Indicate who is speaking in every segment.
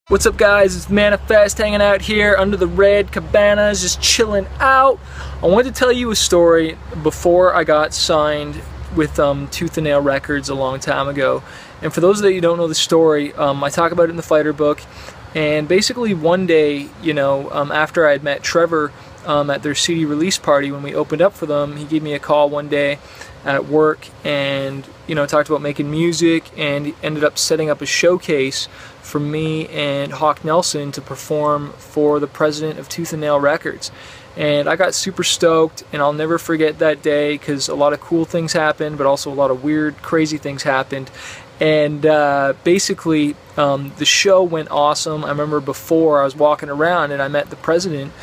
Speaker 1: What's up, guys? It's Manifest hanging out here under the red cabanas, just chilling out. I wanted to tell you a story before I got signed with Tooth and Nail Records a long time ago. And for those of you who don't know the story, I talk about it in the Fighter book. And basically one day, after I had met Trevor at their CD release party when we opened up for them, he gave me a call one day at work and talked about making music, and ended up setting up a showcase for me and Hawk Nelson to perform for the president of Tooth and Nail Records. And I got super stoked, and I'll never forget that day because a lot of cool things happened, but also a lot of weird, crazy things happened. And basically, the show went awesome. I remember before I was walking around and I met the president,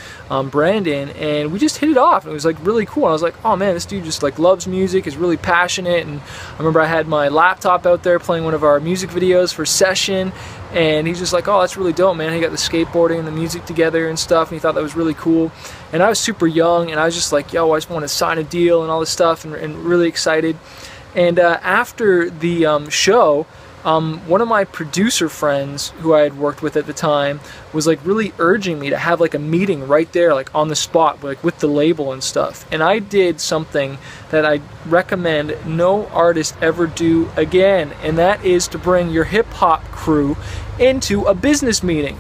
Speaker 1: Brandon, and we just hit it off. It was like really cool. I was like, oh man, this dude just like loves music, is really passionate. And I remember I had my laptop out there playing one of our music videos for Session, and he's just like, oh, that's really dope, man. He got the skateboarding and the music together and stuff, and he thought that was really cool. And I was super young, and I was just like, yo, I just want to sign a deal and all this stuff, and really excited. And after the show, one of my producer friends who I had worked with at the time was like really urging me to have like a meeting right there, like on the spot, like with the label and stuff. And I did something that I recommend no artist ever do again, and that is to bring your hip hop crew into a business meeting.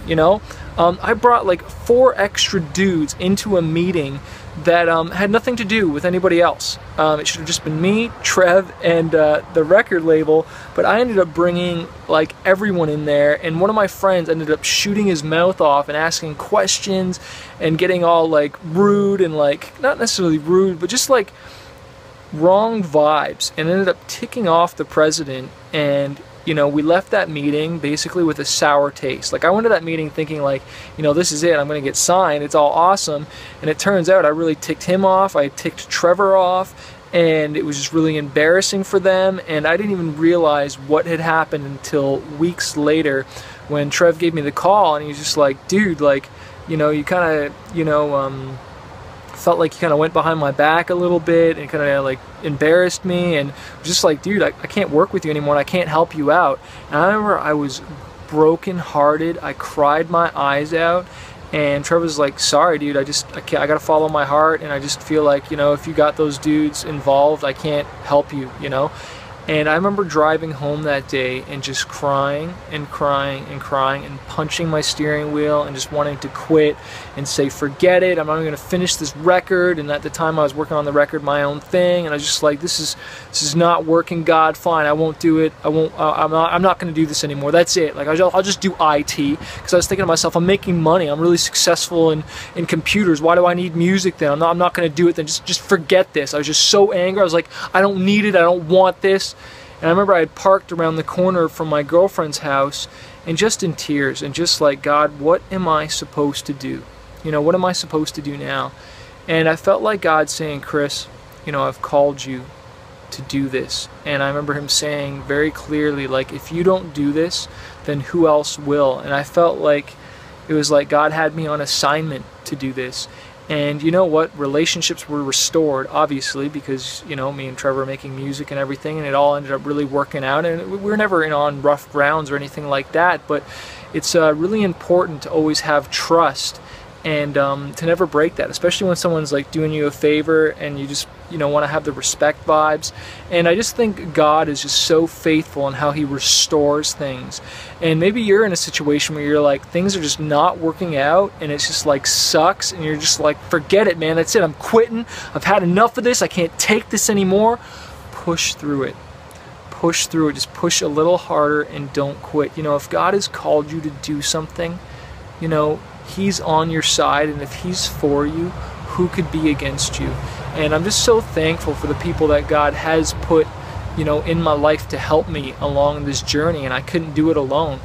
Speaker 1: I brought like 4 extra dudes into a meeting that had nothing to do with anybody else. It should have just been me, Trev, and the record label, but I ended up bringing like everyone in there, and one of my friends ended up shooting his mouth off and asking questions and getting all like rude, and like not necessarily rude, but just like wrong vibes, and ended up ticking off the president. And we left that meeting basically with a sour taste. Like, I went to that meeting thinking like, this is it, I'm gonna get signed, it's all awesome. And it turns out I really ticked him off, I ticked Trevor off, and it was just really embarrassing for them. And I didn't even realize what had happened until weeks later when Trev gave me the call, and he was just like, dude, like, you kind of, felt like you kind of went behind my back a little bit and kind of like embarrassed me, and just like, dude, I can't work with you anymore, and I can't help you out. And I remember I was broken hearted, I cried my eyes out, and Trevor was like, sorry dude, I gotta follow my heart, and I just feel like, if you got those dudes involved, I can't help you, And I remember driving home that day and just crying and crying and crying and punching my steering wheel and just wanting to quit and say, forget it, I'm not even going to finish this record. And at the time I was working on the record, my own thing, and I was just like, this is not working, God, fine, I won't do it. I'm not going to do this anymore. That's it. Like, I'll just do IT, because I was thinking to myself, I'm making money, I'm really successful in computers, why do I need music then? I'm not going to do it then. Just forget this. I was just so angry. I was like, I don't need it, I don't want this. And I remember I had parked around the corner from my girlfriend's house, and just in tears, and just like, God, what am I supposed to do? What am I supposed to do now? And I felt like God saying, Chris, I've called you to do this. And I remember him saying very clearly, like, if you don't do this, then who else will? And I felt like it was like God had me on assignment to do this. And you know what? Relationships were restored, obviously, because, me and Trevor were making music and everything, and it all ended up really working out. And we were never on rough grounds or anything like that, but it's really important to always have trust, and to never break that, especially when someone's like doing you a favor and you just want to have the respect vibes. And I just think God is just so faithful in how he restores things. And maybe you're in a situation where you're like, things are just not working out, and it's just like sucks, and you're just like, forget it, man, that's it, I'm quitting, I've had enough of this, I can't take this anymore. Push through it. Push through it. Just push a little harder and don't quit. If God has called you to do something, he's on your side, and if he's for you, who could be against you? And I'm just so thankful for the people that God has put, in my life to help me along this journey, and I couldn't do it alone.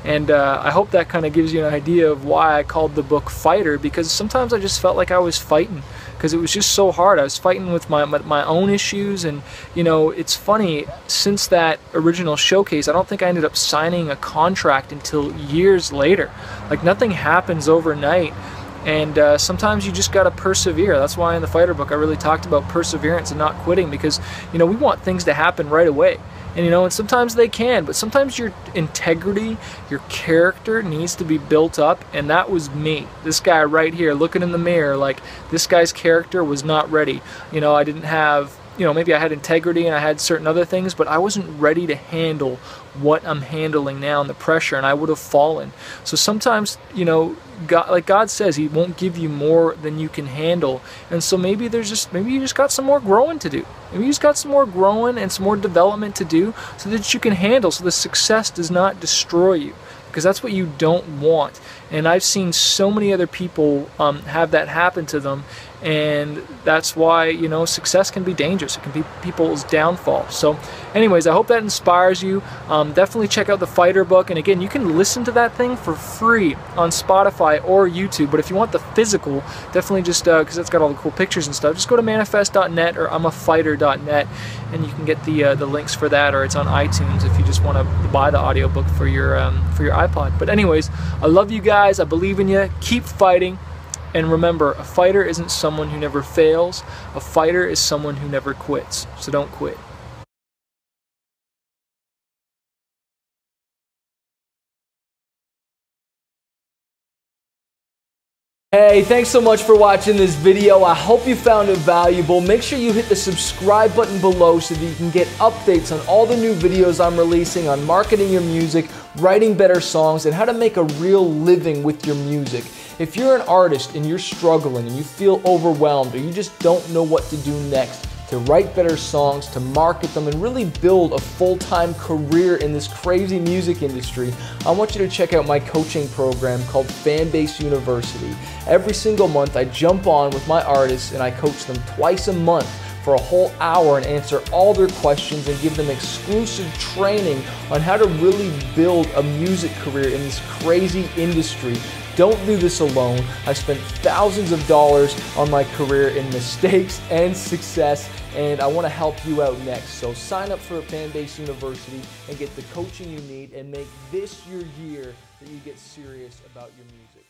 Speaker 1: And I hope that kind of gives you an idea of why I called the book Fighter, because sometimes I just felt like I was fighting, because it was just so hard. I was fighting with my own issues. And it's funny, since that original showcase, I don't think I ended up signing a contract until years later. Like, nothing happens overnight. And sometimes you just got to persevere. That's why in the Fighter book I really talked about perseverance and not quitting, because we want things to happen right away. And and sometimes they can, but sometimes your integrity, your character needs to be built up, and that was me. This guy right here looking in the mirror, like, this guy's character was not ready. I didn't have, maybe I had integrity and I had certain other things, but I wasn't ready to handle what I'm handling now and the pressure, and I would have fallen. So sometimes, God, like God says, He won't give you more than you can handle. And so maybe you just got some more growing to do. Maybe you just got some more growing and some more development to do so that you can handle, so the success does not destroy you, because that's what you don't want. And I've seen so many other people have that happen to them, and that's why success can be dangerous. It can be people's downfall. So anyways, I hope that inspires you. Definitely check out the Fighter book, and again, you can listen to that thing for free on Spotify or YouTube. But if you want the physical, definitely just because it's got all the cool pictures and stuff, just go to manifest.net or imafighter.net, and you can get the links for that, or it's on iTunes if you just want to buy the audiobook for your iPod. But anyways, I love you guys. I believe in you. Keep fighting. And remember, a fighter isn't someone who never fails. A fighter is someone who never quits. So don't quit. Hey, thanks so much for watching this video. I hope you found it valuable. Make sure you hit the subscribe button below so that you can get updates on all the new videos I'm releasing on marketing your music, writing better songs, and how to make a real living with your music. If you're an artist and you're struggling and you feel overwhelmed, or you just don't know what to do next to write better songs, to market them, and really build a full-time career in this crazy music industry, I want you to check out my coaching program called Fanbase University. Every single month I jump on with my artists and I coach them twice a month for a whole hour and answer all their questions and give them exclusive training on how to really build a music career in this crazy industry. Don't do this alone. I've spent thousands of dollars on my career in mistakes and success, and I want to help you out next. So sign up for Fanbase University and get the coaching you need, and make this your year that you get serious about your music.